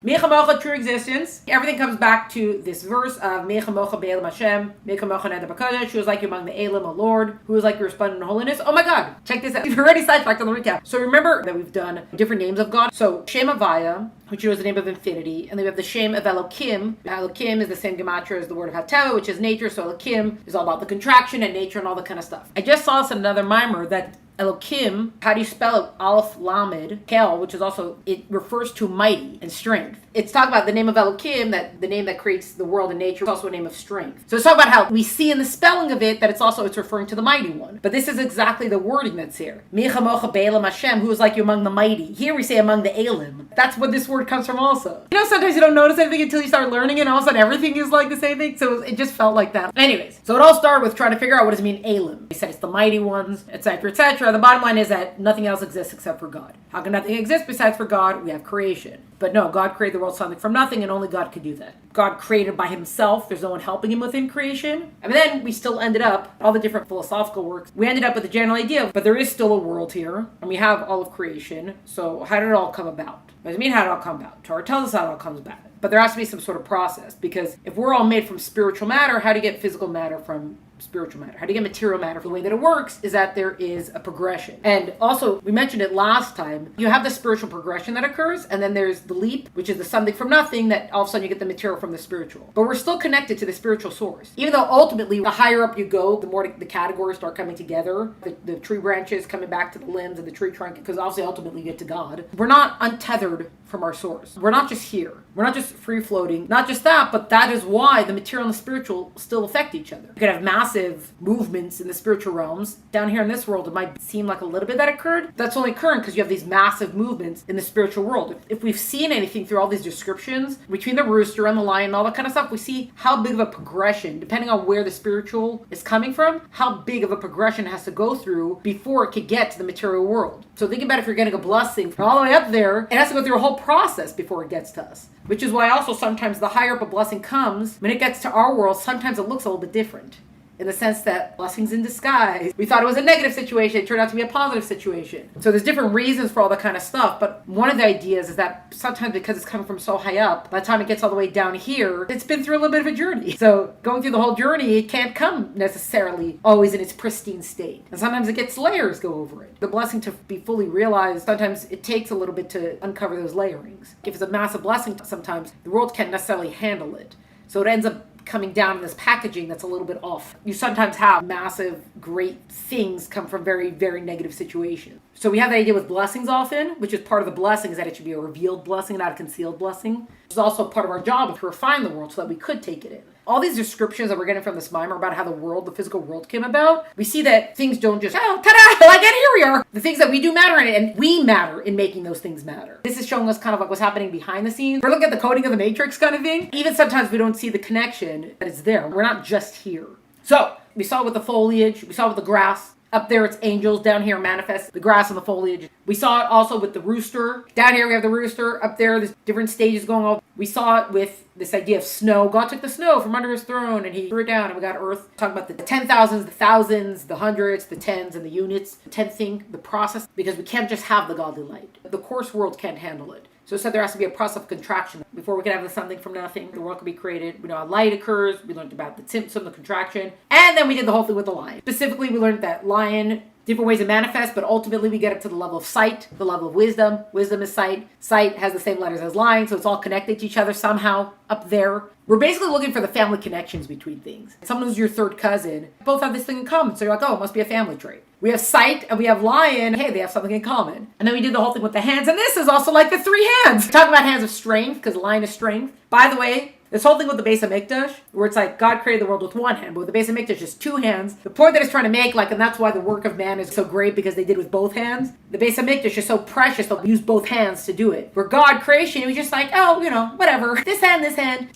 Mi Chamocha, true existence. Everything comes back to this verse of Mi Chamocha be'elam Hashem, Mi Chamocha neder b'kodesh, who is like you among the Elam, O Lord, who is like your resplendent in holiness. Oh my God, check this out. We've already sidetracked on the recap. So remember that we've done different names of God. So Shem Havaya, which was the name of infinity, and then we have the Shem of Elokim. Elokim is the same gematria as the word of Hateva, which is nature. So Elokim is all about the contraction and nature and all that kind of stuff. I just saw this in another Maamar that Elokim, how do you spell it? Aleph Lamed, Kel, which is also, it refers to mighty and strength. It's talking about the name of Elokim, that the name that creates the world and nature, is also a name of strength. So it's talking about how we see in the spelling of it that it's referring to the mighty one. But this is exactly the wording that's here. Mi Chamocha be'elam Hashem, who is like you among the mighty. Here we say among the Elim. That's where this word comes from also. You know, sometimes you don't notice anything until you start learning it, and all of a sudden everything is like the same thing. So it just felt like that. Anyways, so it all started with trying to figure out what does it mean Elim. They said it's the mighty ones, etc., etc. The bottom line is that nothing else exists except for God. How can nothing exist besides for God? We have creation. But no, God created the world something from nothing, and only God could do that. God created by himself. There's no one helping him within creation. And then we still ended up, all the different philosophical works, we ended up with the general idea, but there is still a world here, and we have all of creation. So how did it all come about? What does it mean how did it all come about? Torah tells us how it all comes about. But there has to be some sort of process, because if we're all made from spiritual matter, how do you get physical matter from spiritual matter? How do you get material matter? The way that it works is that there is a progression. And also, we mentioned it last time, you have the spiritual progression that occurs, and then there's the leap, which is the something from nothing, that all of a sudden you get the material from the spiritual. But we're still connected to the spiritual source. Even though ultimately, the higher up you go, the more the categories start coming together, the tree branches coming back to the limbs and the tree trunk, because obviously ultimately you get to God. We're not untethered from our source. We're not just here. We're not just free floating. Not just that, but that is why the material and the spiritual still affect each other. You could have massive movements in the spiritual realms. Down here in this world, it might seem like a little bit that occurred. That's only occurring because you have these massive movements in the spiritual world. If we've seen anything through all these descriptions, between the rooster and the lion and all that kind of stuff, we see how big of a progression, depending on where the spiritual is coming from, how big of a progression it has to go through before it could get to the material world. So think about if you're getting a blessing from all the way up there, it has to go through a whole process before it gets to us. Which is why also sometimes the higher up a blessing comes, when it gets to our world, sometimes it looks a little bit different. In the sense that blessings in disguise. We thought it was a negative situation, it turned out to be a positive situation. So there's different reasons for all that kind of stuff, but one of the ideas is that sometimes because it's coming from so high up, by the time it gets all the way down here, it's been through a little bit of a journey. So going through the whole journey, it can't come necessarily always in its pristine state. And sometimes it gets layers go over it. The blessing to be fully realized, sometimes it takes a little bit to uncover those layerings. If it's a massive blessing, sometimes the world can't necessarily handle it. So it ends up coming down in this packaging that's a little bit off. You sometimes have massive, great things come from very, very negative situations. So we have the idea with blessings often, which is part of the blessing is that it should be a revealed blessing, not a concealed blessing. It's also part of our job to refine the world so that we could take it in. All these descriptions that we're getting from this Maamar about how the physical world came about, we see that things don't just, ta-da, like, and here we are. The things that we do matter in it, and we matter in making those things matter. This is showing us kind of like what's happening behind the scenes. We're looking at the coding of the matrix kind of thing. Even sometimes we don't see the connection that is there. We're not just here. So, we saw it with the foliage, we saw it with the grass. Up there it's angels, down here manifest the grass and the foliage. We saw it also with the rooster. Down here we have the rooster. Up there there's different stages going on. We saw it with this idea of snow. God took the snow from under his throne and he threw it down and we got earth. Talking about the 10,000s, the thousands, the hundreds, the tens and the units. The 10th thing, the process, because we can't just have the godly light. The coarse world can't handle it. So it said there has to be a process of contraction. Before we can have the something from nothing, the world could be created. We know how light occurs. We learned about the tzimtzum, the contraction. And then we did the whole thing with the lion. Specifically, we learned that lion, different ways to manifest, but ultimately we get up to the level of sight, the level of wisdom. Wisdom is sight. Sight has the same letters as lion, so it's all connected to each other somehow up there. We're basically looking for the family connections between things. Someone who's your third cousin, both have this thing in common. So you're like, oh, it must be a family trait. We have sight and we have lion. Hey, they have something in common. And then we did the whole thing with the hands. And this is also like the 3 hands. We're talking about hands of strength because lion is strength. By the way, this whole thing with the Beis HaMikdash, where it's like God created the world with 1 hand, but with the Beis HaMikdash is 2 hands. The point that it's trying to make, and that's why the work of man is so great because they did with both hands. The Beis HaMikdash is so precious, they'll use both hands to do it. Where God creation, it was just like, oh, whatever. This hand.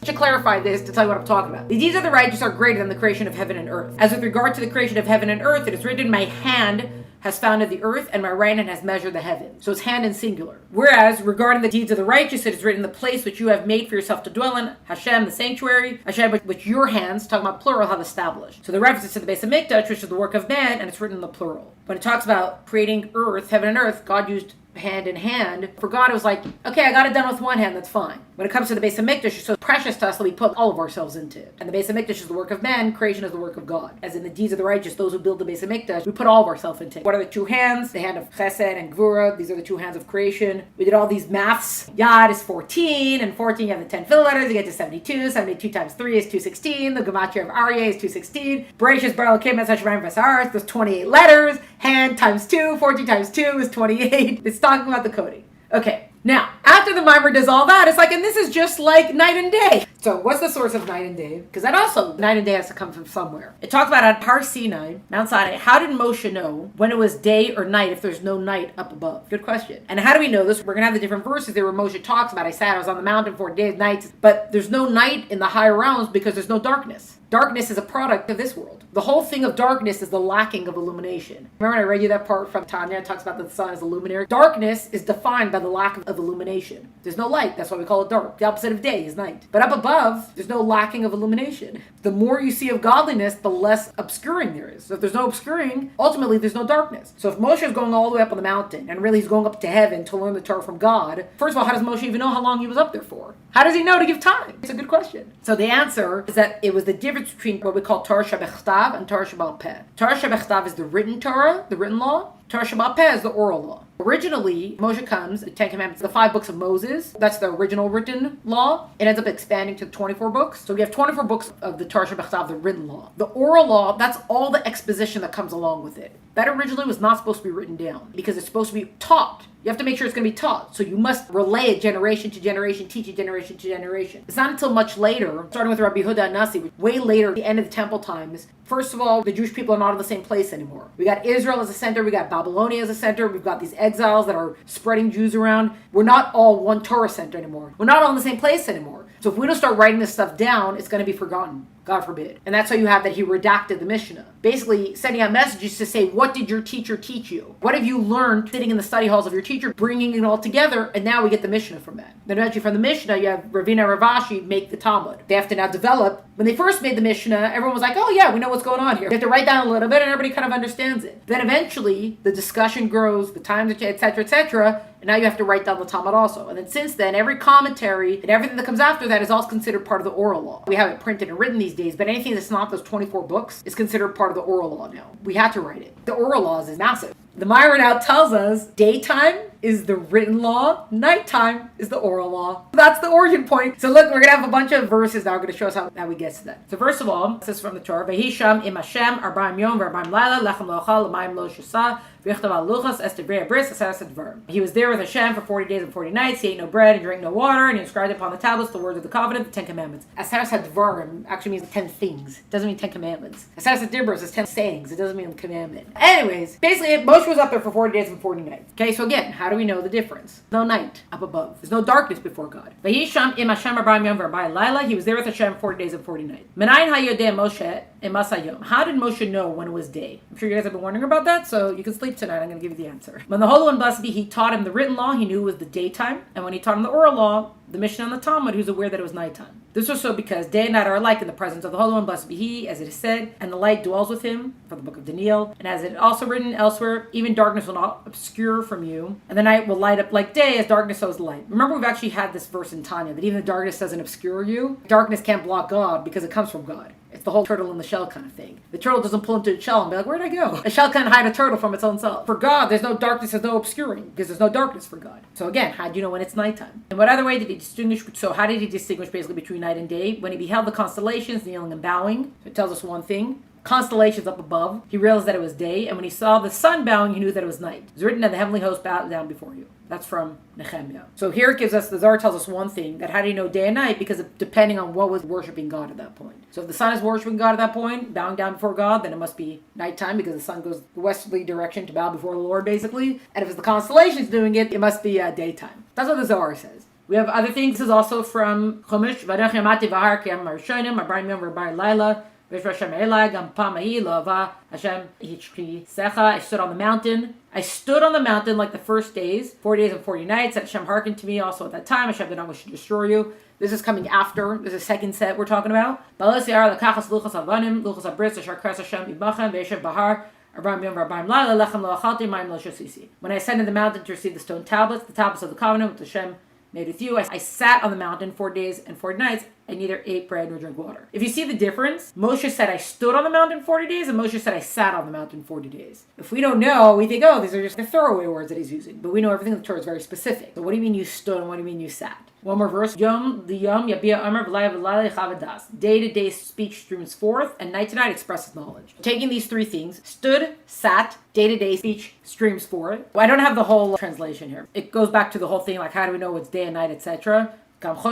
I should clarify this to tell you what I'm talking about. The deeds of the righteous are greater than the creation of heaven and earth. As with regard to the creation of heaven and earth, it is written, my hand has founded the earth, and my right hand has measured the heavens. So it's hand in singular. Whereas, regarding the deeds of the righteous, it is written, the place which you have made for yourself to dwell in, Hashem, the sanctuary, Hashem, which your hands, talking about plural, have established. So the reference is to the Beis HaMikdash, which is the work of man, and it's written in the plural. When it talks about creating earth, heaven and earth, God used hand in hand. For God, it was like, okay, I got it done with one hand, that's fine. When it comes to the Beis HaMikdash, it's so precious to us that we put all of ourselves into it. And the Beis HaMikdash is the work of man, creation is the work of God. As in the deeds of the righteous, those who build the Beis HaMikdash, we put all of ourselves into it. What are the two hands? The hand of Chesed and Gvura. These are the two hands of creation. We did all these maths. Yad is 14, and 14 you have the 10 fill letters, you get to 72. 72 times 3 is 216. The Gematria of Aryeh is 216. Bereshis Bara Elokim Es Hashemayim V'Haaretz, there's 28 letters. Hand times 2, 14 times 2 is 28. It's talking about the coding. Okay. Now, after the Maamar does all that, it's like, and this is just like night and day. So what's the source of night and day? Because that also, night and day has to come from somewhere. It talks about at Har Sinai, Mount Sinai, how did Moshe know when it was day or night if there's no night up above? Good question. And how do we know this? We're going to have the different verses there where Moshe talks about, I was on the mountain 4 days, nights, but there's no night in the higher realms because there's no darkness. Darkness is a product of this world. The whole thing of darkness is the lacking of illumination. Remember when I read you that part from Tanya? It talks about that the sun is a luminary. Darkness is defined by the lack of illumination. There's no light. That's why we call it dark. The opposite of day is night. But up above, there's no lacking of illumination. The more you see of godliness, the less obscuring there is. So if there's no obscuring, ultimately there's no darkness. So if Moshe is going all the way up on the mountain, and really he's going up to heaven to learn the Torah from God, first of all, how does Moshe even know how long he was up there for? How does he know to give time? It's a good question. So the answer is that it was the difference between what we call Torah Shebechtav and Torah Shebal Peh. Torah Shebechtav is the written Torah, the written law. Torah Shebal Peh is the oral law. Originally, Moshe comes, the 10 Commandments, the 5 books of Moses. That's the original written law. It ends up expanding to 24 books. So we have 24 books of the Torah Shebechtav, the written law. The oral law, that's all the exposition that comes along with it. That originally was not supposed to be written down because it's supposed to be taught. You have to make sure it's going to be taught. So you must relay it generation to generation, teach it generation to generation. It's not until much later, starting with Rabbi Yehuda Nasi, way later, at the end of the temple times. First of all, the Jewish people are not in the same place anymore. We got Israel as a center, we got Babylonia as a center, we've got these exiles that are spreading Jews around. We're not all one Torah center anymore. We're not all in the same place anymore. So if we don't start writing this stuff down, it's going to be forgotten. God forbid. And that's why you have that he redacted the Mishnah. Basically sending out messages to say, what did your teacher teach you? What have you learned sitting in the study halls of your teacher, bringing it all together, and now we get the Mishnah from that. Then eventually from the Mishnah, you have Ravina Ravashi make the Talmud. They have to now develop. When they first made the Mishnah, everyone was like, oh yeah, we know what's going on here. They have to write down a little bit and everybody kind of understands it. Then eventually, the discussion grows, the times, etc., and now you have to write down the Talmud also. And then since then, every commentary and everything that comes after that is also considered part of the oral law. We have it printed and written these days, but anything that's not those 24 books is considered part of the oral law now. We had to write it. The oral laws is massive. The Maamar now tells us daytime is the written law, nighttime is the oral law. That's the origin point. So look, we're going to have a bunch of verses now. We're going to show us how we get to that. So first of all, this is from the Torah. Vehisham im Hashem arba'im yom v'arba'im laila lechem lo ochal l'mayim lo shasa v'yichtav al luchas es tevrei bris aseres advarim. He was there with Hashem for 40 days and 40 nights. He ate no bread and drank no water, and he inscribed upon the tablets the words of the covenant, the 10 commandments. Aseres advarim actually means 10 things. It doesn't mean 10 commandments. Aseres adibros is 10 sayings. It doesn't mean a commandment. Anyways, basically Moshe was up there for 40 days and 40 nights. Okay, so again, how do we know the difference? No night up above. There's no darkness before God. Vayisham im Hashem arba'im yom v'arba'im laila. He was there with Hashem 40 days and 40 nights. Menayin hayodeh Moshe imas hayom. How did Moshe know when it was day? I'm sure you guys have been wondering about that, so you can sleep tonight. I'm going to give you the answer. When the Holy One, blessed be, he taught him the written law, he knew it was the daytime. And when he taught him the oral law, the Mishnah and the Talmud, he was aware that it was nighttime. This was so because day and night are alike in the presence of the Holy One, blessed be he, as it is said, and the light dwells with him, from the book of Daniel. And as it also written elsewhere, even darkness will not obscure from you, and the night will light up like day, as darkness so is light. Remember, we've actually had this verse in Tanya, that even the darkness doesn't obscure you. Darkness can't block God because it comes from God. It's the whole turtle in the shell kind of thing. The turtle doesn't pull into its shell and be like, where'd I go? A shell can't hide a turtle from its own self. For God, there's no darkness, there's no obscuring, because there's no darkness for God. So again, how do you know when it's nighttime? And what other way did he distinguish? So how did he distinguish basically between night and day? When he beheld the constellations, kneeling and bowing. So it tells us one thing. Constellations up above, he realized that it was day, and when he saw the sun bowing, he knew that it was night. It was written that the heavenly host bowed down before you. That's from Nehemiah. So here it gives us, the Zohar tells us one thing, that how do you know day and night? Because of, depending on what was worshiping God at that point. So if the sun is worshiping God at that point, bowing down before God, then it must be nighttime because the sun goes the westerly direction to bow before the Lord, basically. And if it's the constellations doing it, it must be daytime. That's what the Zohar says. We have other things. This is also from Chumash. I stood on the mountain. I stood on the mountain like the first days, 40 days and 40 nights. And Hashem hearkened to me also at that time. Hashem did not wish to destroy you. This is coming after. This is the second set we're talking about. When I ascended the mountain to receive the stone tablets, the tablets of the covenant which Hashem made with you, I sat on the mountain 4 days and 4 nights. I neither ate bread nor drank water. If you see the difference, Moshe said I stood on the mountain 40 days, and Moshe said I sat on the mountain 40 days. If we don't know, we think, oh, these are just the throwaway words that he's using. But we know everything in the Torah is very specific. So what do you mean you stood, and what do you mean you sat? One more verse. Day-to-day speech streams forth, and night-to-night expresses knowledge. Taking these three things, stood, sat, day-to-day speech streams forth. Well, I don't have the whole translation here. It goes back to the whole thing, like how do we know it's day and night, etc. Basically,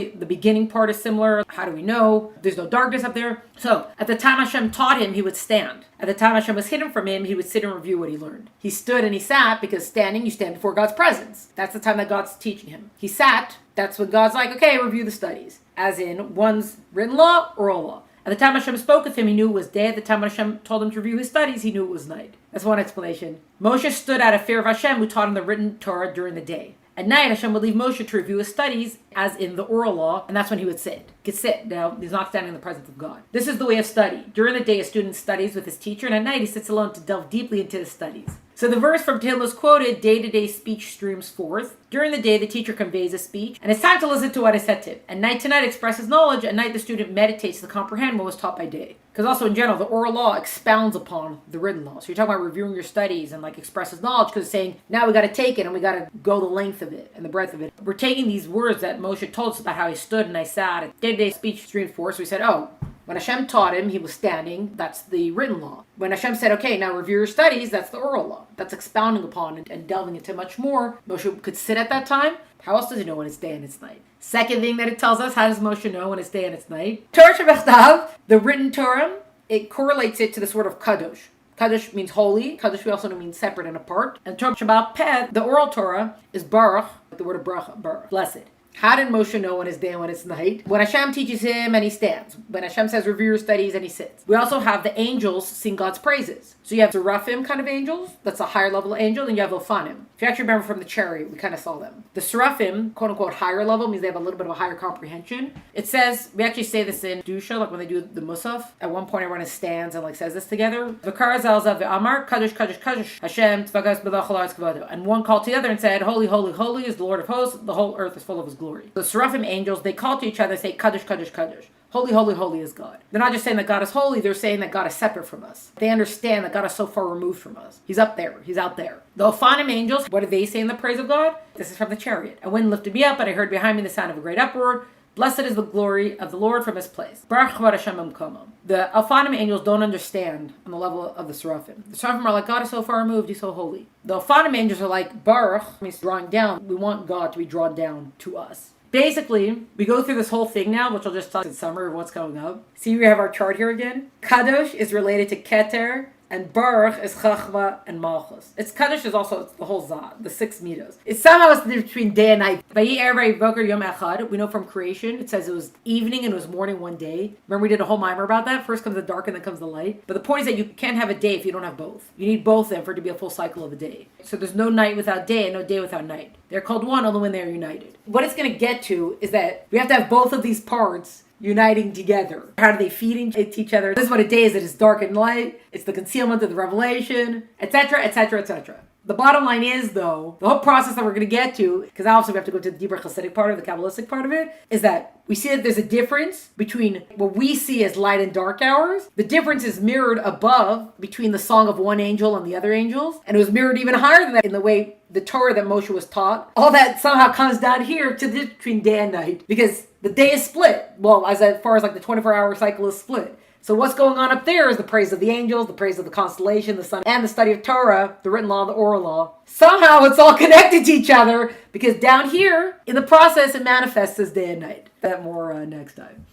the beginning part is similar. How do we know? There's no darkness up there. So, at the time Hashem taught him, he would stand. At the time Hashem was hidden from him, he would sit and review what he learned. He stood and he sat because standing, you stand before God's presence. That's the time that God's teaching him. He sat, that's when God's like, okay, review the studies. As in, one's written law, oral law. At the time Hashem spoke with him, he knew it was day. At the time Hashem told him to review his studies, he knew it was night. That's one explanation. Moshe stood out of fear of Hashem, who taught him the written Torah during the day. At night, Hashem would leave Moshe to review his studies, as in the oral law, and that's when he would sit. He could sit. Now, he's not standing in the presence of God. This is the way of study. During the day, a student studies with his teacher, and at night, he sits alone to delve deeply into his studies. So the verse from Tehillim is quoted, day-to-day speech streams forth. During the day, the teacher conveys a speech, and it's time to listen to what is said to him. And night-to-night expresses knowledge. At night, the student meditates to comprehend what was taught by day. Because also, in general, the oral law expounds upon the written law. So you're talking about reviewing your studies and expresses knowledge, because it's saying, now we got to take it and we got to go the length of it and the breadth of it. We're taking these words that Moshe told us about how he stood and I sat. Day-to-day speech streams forth. So we said, oh, when Hashem taught him, he was standing. That's the written law. When Hashem said, okay, now review your studies, that's the oral law. That's expounding upon and delving into much more. Moshe could sit at that time. How else does he know when it's day and it's night? Second thing that it tells us, how does Moshe know when it's day and it's night? Torah Shebechtav, the written Torah, it correlates it to this word of kadosh. Kadosh means holy. Kadosh we also know means separate and apart. And Torah Shabbat Peh, the oral Torah, is baruch, the word of bracha, baruch, blessed. How did Moshe know when it's day and when it's night? When Hashem teaches him and he stands. When Hashem says review your studies and he sits. We also have the angels sing God's praises. So you have Seraphim kind of angels. That's a higher level angel. And you have Ophanim. If you actually remember from the chariot, we kind of saw them. The Seraphim, quote unquote, higher level means they have a little bit of a higher comprehension. It says, we actually say this in Dusha, like when they do the Musaf. At one point everyone stands and says this together. V'kara zalzav ve'amar, kadosh, kadosh, kadosh, Hashem, tvagas b'lachol ha'aretz kavado. And one called to the other and said, holy, holy, holy is the Lord of hosts. The whole earth is full of his glory. The Seraphim angels, they call to each other and say, kadosh, kadosh, kadosh. Holy, holy, holy is God. They're not just saying that God is holy, they're saying that God is separate from us. They understand that God is so far removed from us. He's up there. He's out there. The Ophanim angels, what do they say in the praise of God? This is from the chariot. A wind lifted me up, and I heard behind me the sound of a great uproar. Blessed is the glory of the Lord from his place. Baruch Kavod Hashem B'Mkomo. The Ophanim angels don't understand on the level of the Seraphim. The Seraphim are like, God is so far removed, he's so holy. The Ophanim angels are like, Baruch means drawing down. We want God to be drawn down to us. Basically, we go through this whole thing now, which I'll just talk in summary of what's coming up. See, we have our chart here again. Kadosh is related to Keter, and Baruch is Chachma and Malchus. It's Kadosh is also the whole Zah, the 6 midos. It's somehow it's the difference between day and night. We know from creation, it says it was evening and it was morning one day. Remember we did a whole Maamar about that? First comes the dark and then comes the light. But the point is that you can't have a day if you don't have both. You need both then for it to be a full cycle of a day. So there's no night without day and no day without night. They're called one only when they're united. What it's going to get to is that we have to have both of these parts uniting together. How do they feed into each other? This is what a day is. It is dark and light. It's the concealment of the revelation, etc., etc., etc. The bottom line is, though, the whole process that we're going to get to, because obviously we have to go to the deeper Chassidic part of the Kabbalistic part of it, is that we see that there's a difference between what we see as light and dark hours. The difference is mirrored above between the song of one angel and the other angels, and it was mirrored even higher than that in the way the Torah that Moshe was taught. All that somehow comes down here to the between day and night, because the day is split. Well, as far as the 24-hour cycle is split. So what's going on up there is the praise of the angels, the praise of the constellation, the sun, and the study of Torah, the written law, the oral law. Somehow it's all connected to each other, because down here, in the process, it manifests as day and night. That more next time.